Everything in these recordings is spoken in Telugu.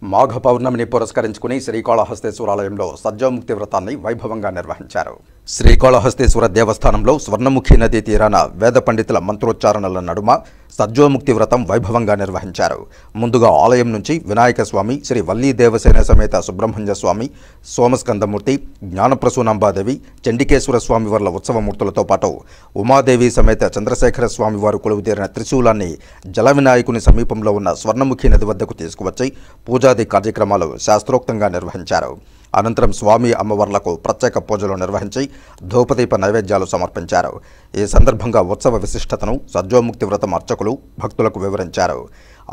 మాఘ పౌర్ణమిని పురస్కరించుకుని శ్రీకాళహస్తేశ్వరాలయంలో సద్యోముక్తి వ్రతాన్ని వైభవంగా నిర్వహించారు. శ్రీకాళహస్తేశ్వర దేవస్థానంలో స్వర్ణముఖి నదీ తీరాన వేద పండితుల మంత్రోచ్చారణల నడుమ సద్యోముక్తి వ్రతం వైభవంగా నిర్వహించారు. ముందుగా ఆలయం నుంచి వినాయక స్వామి, శ్రీ వల్లీ దేవసేన సమేత సుబ్రహ్మణ్య స్వామి, సోమస్కందమూర్తి, జ్ఞానప్రసూనాంబాదేవి, చండికేశ్వర స్వామి వర్ల ఉత్సవమూర్తులతో పాటు ఉమాదేవి సమేత చంద్రశేఖర స్వామి వారు కొలువుతీరిన త్రిశూలాన్ని జల వినాయకుని సమీపంలో ఉన్న స్వర్ణముఖి నది వద్దకు తీసుకువచ్చి పూజాది కార్యక్రమాలు శాస్త్రోక్తంగా నిర్వహించారు. అనంతరం స్వామి అమ్మవార్లకు ప్రత్యేక పూజలు నిర్వహించి ధూపదీప నైవేద్యాలు సమర్పించారు. ఈ సందర్భంగా ఉత్సవ విశిష్టతను సద్యోముక్తి వ్రతం అర్చకులు భక్తులకు వివరించారు.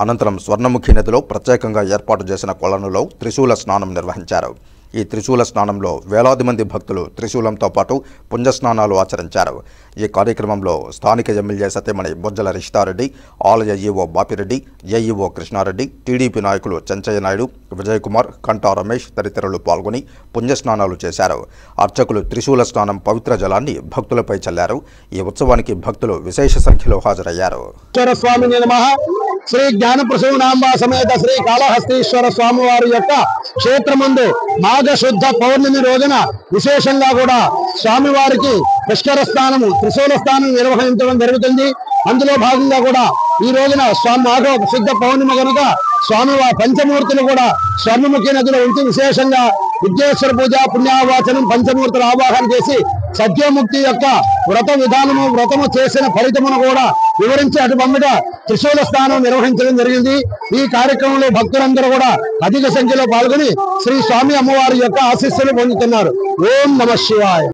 అనంతరం స్వర్ణముఖి నదిలో ప్రత్యేకంగా ఏర్పాటు చేసిన కొలనులో త్రిశూల స్నానం నిర్వహించారు. ఈ త్రిశూల స్నానంలో వేలాది మంది భక్తులు త్రిశూలంతో పాటు పుణ్యస్నానాలు ఆచరించారు. ఈ కార్యక్రమంలో స్థానిక ఎమ్మెల్యే సతీమణి బొజ్జల రిషితారెడ్డి, ఆలయ EO Bapi Reddy, AEO Krishna Reddy, TDP నాయకులు చెంచయ్య నాయుడు, విజయ్ కుమార్, కంటా రమేష్ తదితరులు పాల్గొని పుణ్యస్నానాలు చేశారు. అర్చకులు త్రిశూల స్నానం పవిత్ర జలాన్ని భక్తులపై చల్లారు. ఈ ఉత్సవానికి భక్తులు విశేష సంఖ్యలో హాజరయ్యారు. శ్రీ జ్ఞానప్రసూనాంబ సమేత శ్రీ కాళహస్తీశ్వర స్వామి వారి యొక్క క్షేత్రమందు మాఘ శుద్ధ పౌర్ణమి రోజున విశేషంగా కూడా స్వామివారికి పుష్కర స్థానము, త్రిశూల స్థానం నిర్వహించడం జరుగుతుంది. అందులో భాగంగా కూడా ఈ రోజున మాఘ శుద్ధ పౌర్ణమి కనుక స్వామివారి పంచమూర్తులు కూడా స్వర్ణముఖి నదిలో ఉంచి విశేషంగా విద్యేశ్వర పూజ, పుణ్యావాచనం, పంచమూర్తుల ఆవాహన చేసి సత్యముక్తి యొక్క వ్రత విధానము, వ్రతము చేసిన ఫలితమును కూడా వివరించి అటుపందుగా త్రిశూల స్థానం నిర్వహించడం జరిగింది. ఈ కార్యక్రమంలో భక్తులందరూ కూడా అధిక సంఖ్యలో పాల్గొని శ్రీ స్వామి అమ్మవారి యొక్క ఆశీస్సులు పొందుతున్నారు. ఓం నమః శివాయ.